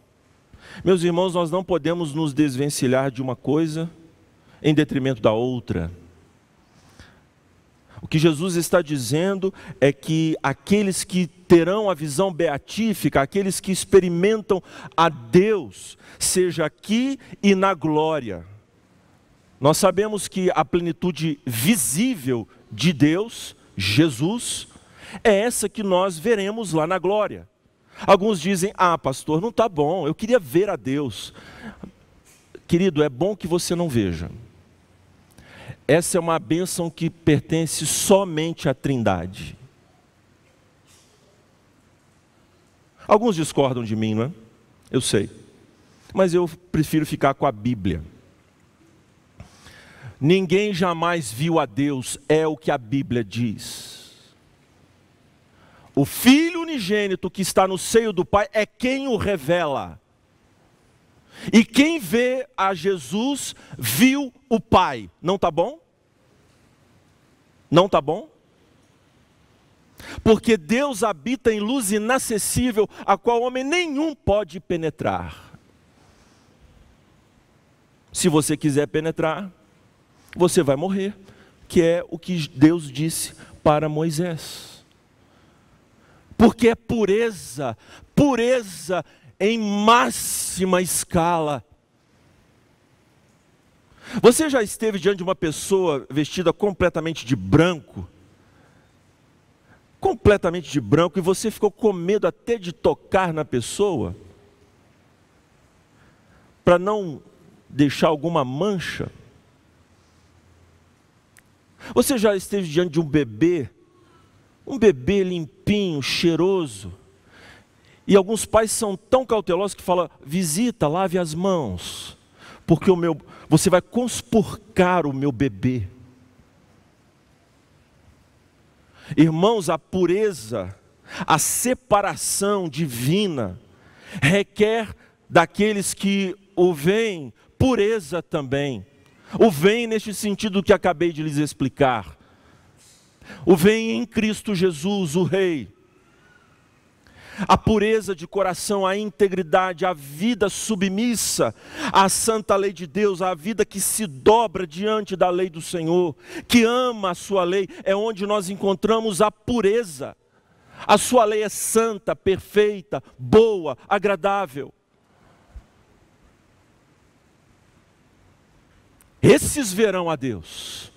Meus irmãos, nós não podemos nos desvencilhar de uma coisa em detrimento da outra. O que Jesus está dizendo é que aqueles que terão a visão beatífica, aqueles que experimentam a Deus, seja aqui e na glória. Nós sabemos que a plenitude visível de Deus, Jesus, é essa que nós veremos lá na glória. Alguns dizem, pastor, não está bom, eu queria ver a Deus. Querido, é bom que você não veja. Essa é uma bênção que pertence somente à Trindade. Alguns discordam de mim, não é? Eu sei. Mas eu prefiro ficar com a Bíblia. Ninguém jamais viu a Deus, é o que a Bíblia diz. O Filho unigênito que está no seio do Pai é quem o revela. E quem vê a Jesus, viu o Pai. Não está bom? Não está bom? Porque Deus habita em luz inacessível, a qual homem nenhum pode penetrar. Se você quiser penetrar, você vai morrer, que é o que Deus disse para Moisés. Porque é pureza, pureza em máxima escala. Você já esteve diante de uma pessoa vestida completamente de branco? Completamente de branco, e você ficou com medo até de tocar na pessoa? Para não deixar alguma mancha? Você já esteve diante de um bebê limpinho, cheiroso, e alguns pais são tão cautelosos que falam, visita, lave as mãos, porque você vai conspurcar o meu bebê. Irmãos, a pureza, a separação divina, requer daqueles que o veem, pureza também. O veem neste sentido que acabei de lhes explicar. O veem em Cristo Jesus, o Rei. A pureza de coração, a integridade, a vida submissa à santa lei de Deus, a vida que se dobra diante da lei do Senhor, que ama a sua lei, é onde nós encontramos a pureza. A sua lei é santa, perfeita, boa, agradável. Esses verão a Deus.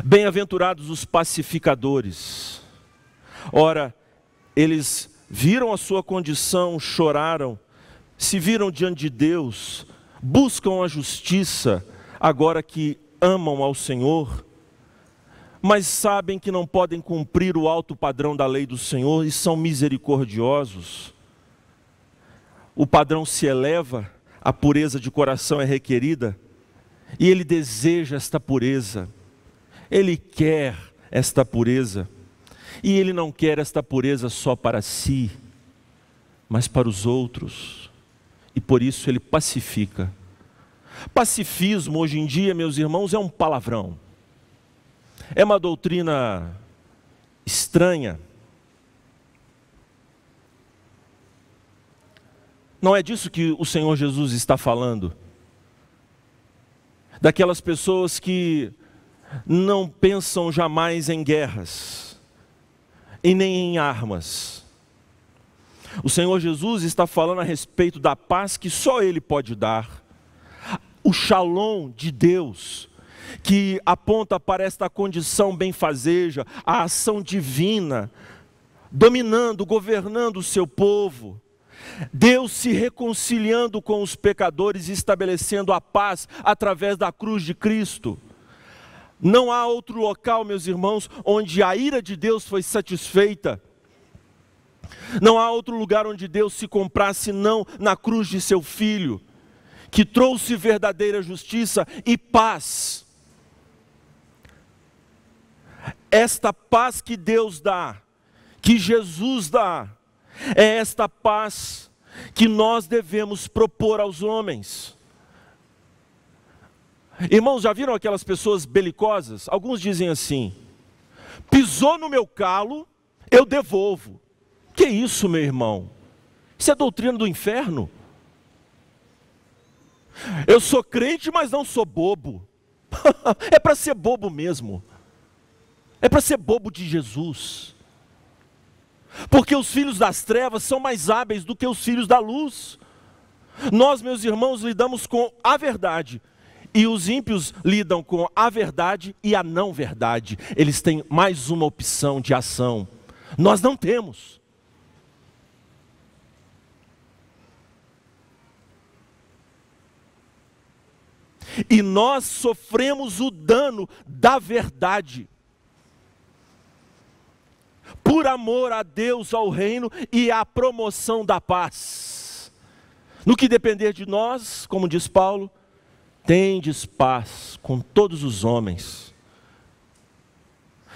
Bem-aventurados os pacificadores. Ora, eles viram a sua condição, choraram, se viram diante de Deus, buscam a justiça, agora que amam ao Senhor, mas sabem que não podem cumprir o alto padrão da lei do Senhor e são misericordiosos. O padrão se eleva, a pureza de coração é requerida, E Ele deseja esta pureza, Ele quer esta pureza, e Ele não quer esta pureza só para si, mas para os outros, e por isso Ele pacifica. Pacifismo hoje em dia, meus irmãos, é um palavrão, é uma doutrina estranha. Não é disso que o Senhor Jesus está falando. Daquelas pessoas que não pensam jamais em guerras, e nem em armas. O Senhor Jesus está falando a respeito da paz que só Ele pode dar. O shalom de Deus, que aponta para esta condição benfazeja, a ação divina, dominando, governando o seu povo. Deus se reconciliando com os pecadores e estabelecendo a paz através da cruz de Cristo. Não há outro local, meus irmãos, onde a ira de Deus foi satisfeita. Não há outro lugar onde Deus se comprasse senão na cruz de seu Filho, que trouxe verdadeira justiça e paz. Esta paz que Deus dá, que Jesus dá, é esta paz que nós devemos propor aos homens. Irmãos, já viram aquelas pessoas belicosas? Alguns dizem assim: pisou no meu calo, eu devolvo. Que isso, meu irmão? Isso é doutrina do inferno. Eu sou crente, mas não sou bobo. É para ser bobo mesmo. É para ser bobo de Jesus. Porque os filhos das trevas são mais hábeis do que os filhos da luz. Nós, meus irmãos, lidamos com a verdade, e os ímpios lidam com a verdade e a não verdade. Eles têm mais uma opção de ação. Nós não temos. E nós sofremos o dano da verdade, por amor a Deus, ao reino e à promoção da paz. No que depender de nós, como diz Paulo, tendes paz com todos os homens.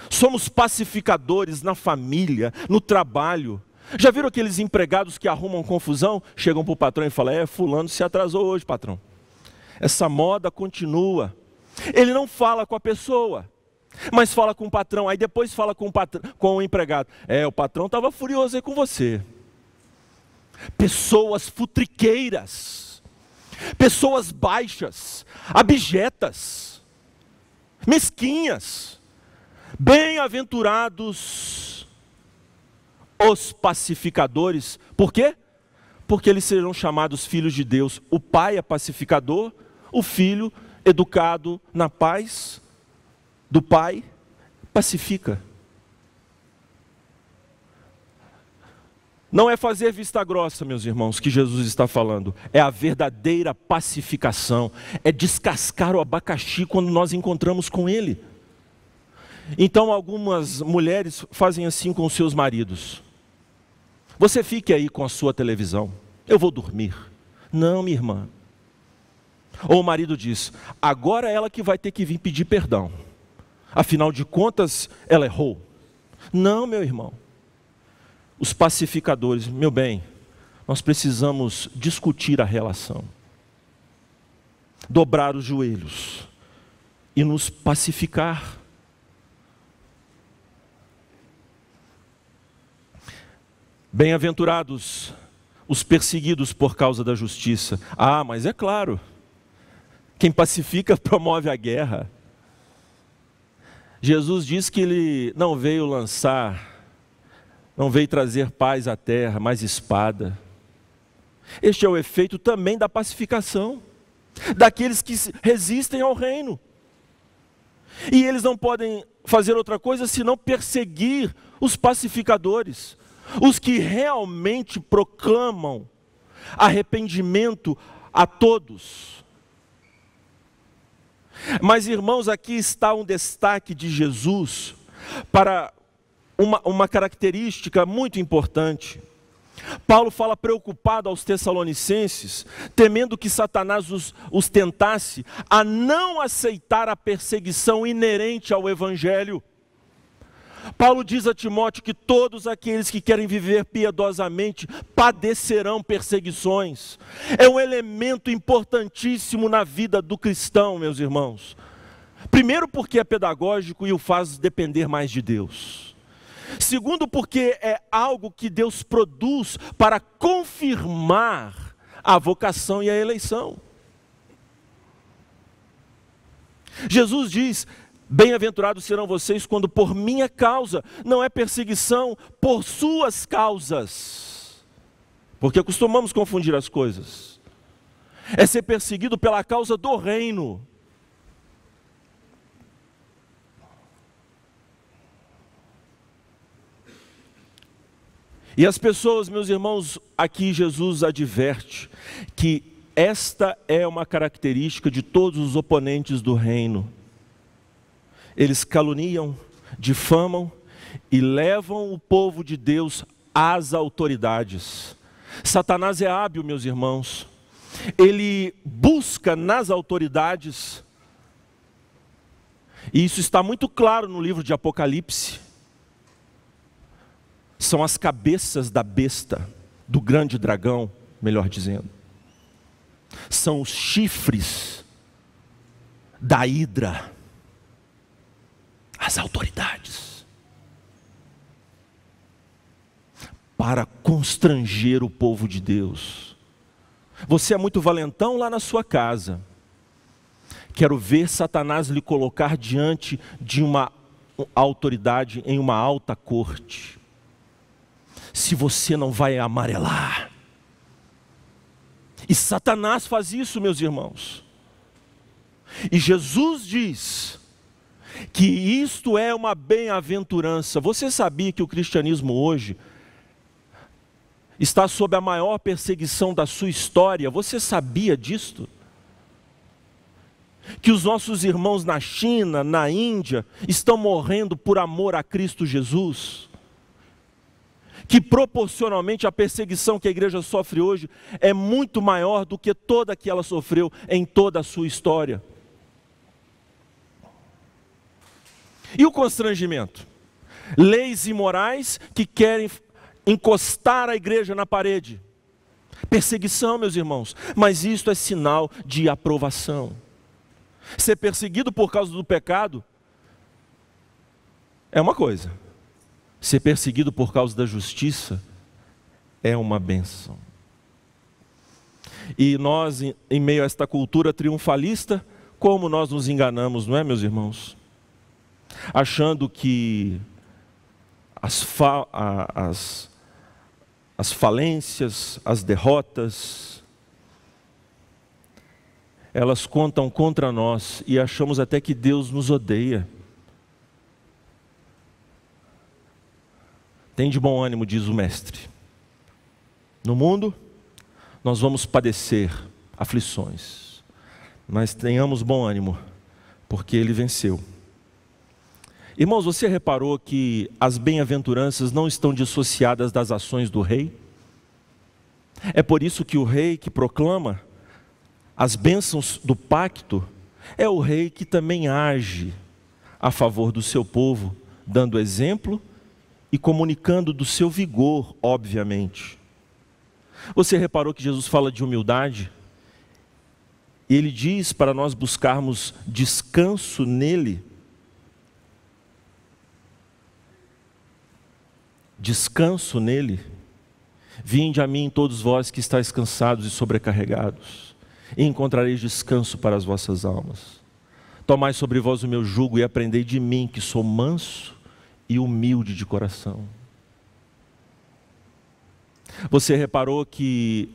Somos pacificadores na família, no trabalho. Já viram aqueles empregados que arrumam confusão? Chegam para o patrão e falam: fulano se atrasou hoje, patrão. Essa moda continua. Ele não fala com a pessoa, mas fala com o patrão. Aí depois fala com o empregado: o patrão estava furioso aí com você. Pessoas futriqueiras, pessoas baixas, abjetas, mesquinhas. Bem-aventurados os pacificadores. Por quê? Porque eles serão chamados filhos de Deus. O pai é pacificador, o filho, educado na paz do pai, pacifica. Não é fazer vista grossa, meus irmãos, que Jesus está falando. É a verdadeira pacificação. É descascar o abacaxi quando nós encontramos com ele. Então algumas mulheres fazem assim com os seus maridos: você fique aí com a sua televisão, eu vou dormir. Não, minha irmã. Ou o marido diz: agora é ela que vai ter que vir pedir perdão, afinal de contas ela errou. Não, meu irmão. Os pacificadores: meu bem, nós precisamos discutir a relação, dobrar os joelhos e nos pacificar. Bem-aventurados os perseguidos por causa da justiça. Ah, mas é claro, quem pacifica promove a guerra. Jesus diz que ele não veio trazer paz à terra, mas espada. Este é o efeito também da pacificação, daqueles que resistem ao reino. E eles não podem fazer outra coisa senão perseguir os pacificadores, os que realmente proclamam arrependimento a todos. Mas, irmãos, aqui está um destaque de Jesus para uma característica muito importante. Paulo fala preocupado aos Tessalonicenses, temendo que Satanás os tentasse a não aceitar a perseguição inerente ao Evangelho. Paulo diz a Timóteo que todos aqueles que querem viver piedosamente padecerão perseguições. É um elemento importantíssimo na vida do cristão, meus irmãos. Primeiro, porque é pedagógico e o faz depender mais de Deus. Segundo, porque é algo que Deus produz para confirmar a vocação e a eleição. Jesus diz: bem-aventurados serão vocês quando por minha causa, não é perseguição, por suas causas. Porque costumamos confundir as coisas. É ser perseguido pela causa do reino. E as pessoas, meus irmãos, aqui Jesus adverte que esta é uma característica de todos os oponentes do reino. Eles caluniam, difamam e levam o povo de Deus às autoridades. Satanás é hábil, meus irmãos. Ele busca nas autoridades, e isso está muito claro no livro de Apocalipse. São as cabeças da besta, do grande dragão, melhor dizendo. São os chifres da hidra, as autoridades, para constranger o povo de Deus. Você é muito valentão lá na sua casa. Quero ver Satanás lhe colocar diante de uma autoridade em uma alta corte. Se você não vai amarelar. E Satanás faz isso, meus irmãos. E Jesus diz que isto é uma bem-aventurança. Você sabia que o cristianismo hoje está sob a maior perseguição da sua história? Você sabia disto? Que os nossos irmãos na China, na Índia, estão morrendo por amor a Cristo Jesus? Que proporcionalmente a perseguição que a igreja sofre hoje é muito maior do que toda que ela sofreu em toda a sua história. E o constrangimento? Leis imorais que querem encostar a igreja na parede. Perseguição, meus irmãos, mas isto é sinal de aprovação. Ser perseguido por causa do pecado é uma coisa. Ser perseguido por causa da justiça é uma bênção. E nós, em meio a esta cultura triunfalista, como nós nos enganamos, não é, meus irmãos? Achando que as falências, as derrotas, elas contam contra nós e achamos até que Deus nos odeia. Tem de bom ânimo, diz o mestre. No mundo, nós vamos padecer aflições, mas tenhamos bom ânimo, porque Ele venceu. Irmãos, você reparou que as bem-aventuranças não estão dissociadas das ações do rei? É por isso que o rei que proclama as bênçãos do pacto é o rei que também age a favor do seu povo, dando exemplo e comunicando do seu vigor, obviamente. Você reparou que Jesus fala de humildade? Ele diz para nós buscarmos descanso nele. Descanso nele. Vinde a mim todos vós que estáis cansados e sobrecarregados, e encontrareis descanso para as vossas almas. Tomai sobre vós o meu jugo e aprendei de mim, que sou manso e humilde de coração. Você reparou que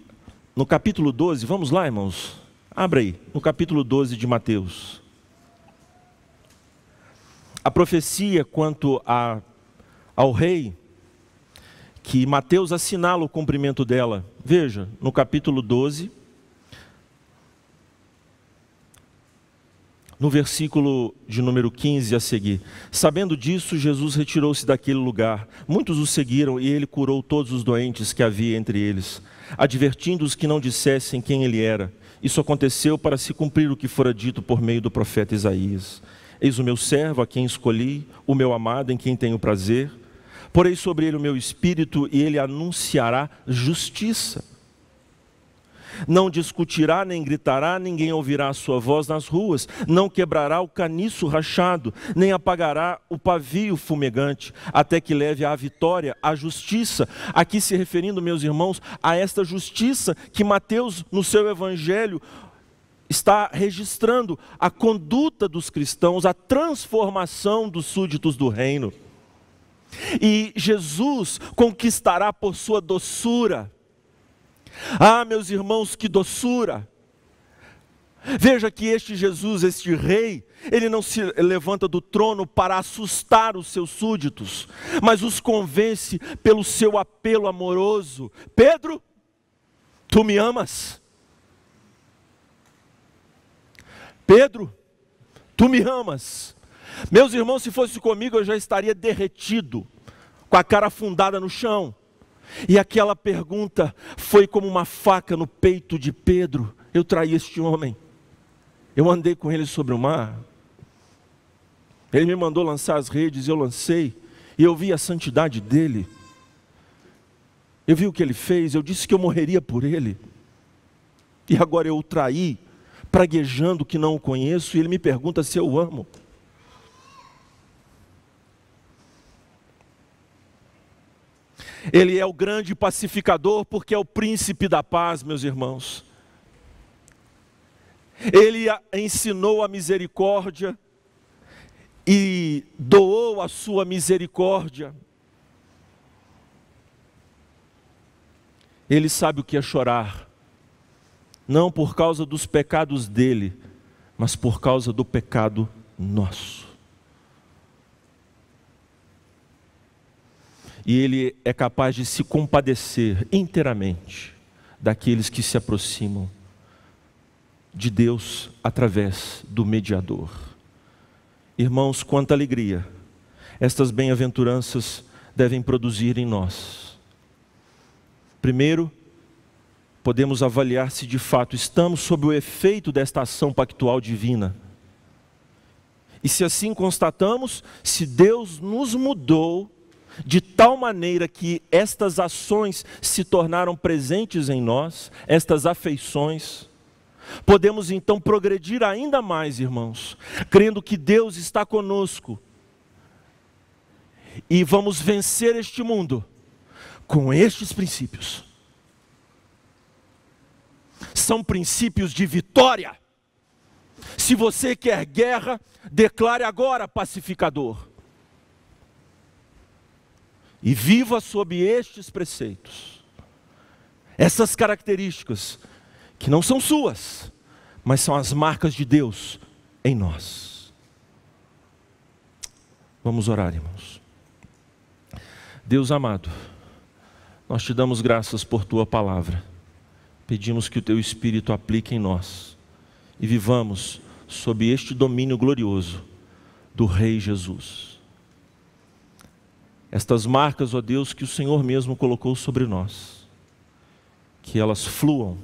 no capítulo 12, vamos lá, irmãos, abra aí, no capítulo 12 de Mateus, a profecia quanto ao rei, que Mateus assinala o cumprimento dela. Veja, no capítulo 12, No versículo de número 15 a seguir: sabendo disso, Jesus retirou-se daquele lugar. Muitos o seguiram e ele curou todos os doentes que havia entre eles, advertindo-os que não dissessem quem ele era. Isso aconteceu para se cumprir o que fora dito por meio do profeta Isaías: eis o meu servo a quem escolhi, o meu amado em quem tenho prazer. Porei sobre ele o meu espírito e ele anunciará justiça. Não discutirá nem gritará, ninguém ouvirá a sua voz nas ruas. Não quebrará o caniço rachado, nem apagará o pavio fumegante, até que leve à vitória a justiça. Aqui se referindo, meus irmãos, a esta justiça que Mateus, no seu evangelho, está registrando a conduta dos cristãos, a transformação dos súditos do reino. E Jesus conquistará por sua doçura. Ah, meus irmãos, que doçura! Veja que este Jesus, este rei, ele não se levanta do trono para assustar os seus súditos, mas os convence pelo seu apelo amoroso. Pedro, tu me amas? Pedro, tu me amas? Meus irmãos, se fosse comigo, eu já estaria derretido, com a cara afundada no chão. E aquela pergunta foi como uma faca no peito de Pedro. Eu traí este homem, eu andei com ele sobre o mar, ele me mandou lançar as redes, eu lancei, e eu vi a santidade dele, eu vi o que ele fez, eu disse que eu morreria por ele, e agora eu o traí, praguejando que não o conheço, e ele me pergunta se eu o amo. Ele é o grande pacificador, porque é o príncipe da paz, meus irmãos. Ele ensinou a misericórdia e doou a sua misericórdia. Ele sabe o que é chorar, não por causa dos pecados dele, mas por causa do pecado nosso. E ele é capaz de se compadecer inteiramente daqueles que se aproximam de Deus através do mediador. Irmãos, quanta alegria estas bem-aventuranças devem produzir em nós. Primeiro, podemos avaliar se de fato estamos sob o efeito desta ação pactual divina. E se assim constatamos, se Deus nos mudou de tal maneira que estas ações se tornaram presentes em nós, estas afeições, podemos então progredir ainda mais, irmãos, crendo que Deus está conosco e vamos vencer este mundo com estes princípios. São princípios de vitória. Se você quer guerra, declare agora pacificador. E viva sob estes preceitos, essas características, que não são suas, mas são as marcas de Deus em nós. Vamos orar, irmãos. Deus amado, nós te damos graças por tua palavra, pedimos que o teu Espírito aplique em nós, e vivamos sob este domínio glorioso do Rei Jesus. Estas marcas, ó Deus, que o Senhor mesmo colocou sobre nós, que elas fluam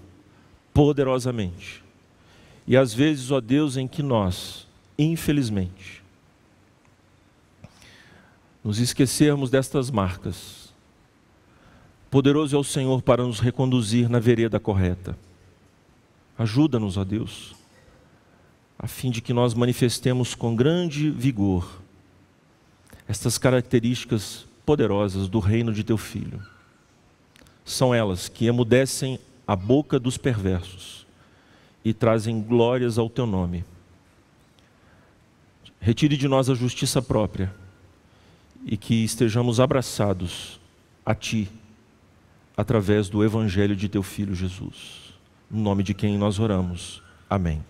poderosamente. E às vezes, ó Deus, em que nós, infelizmente, nos esquecermos destas marcas, poderoso é o Senhor para nos reconduzir na vereda correta. Ajuda-nos, ó Deus, a fim de que nós manifestemos com grande vigor estas características poderosas do reino de teu Filho. São elas que emudecem a boca dos perversos e trazem glórias ao teu nome. Retire de nós a justiça própria e que estejamos abraçados a ti através do evangelho de teu Filho Jesus. No nome de quem nós oramos. Amém.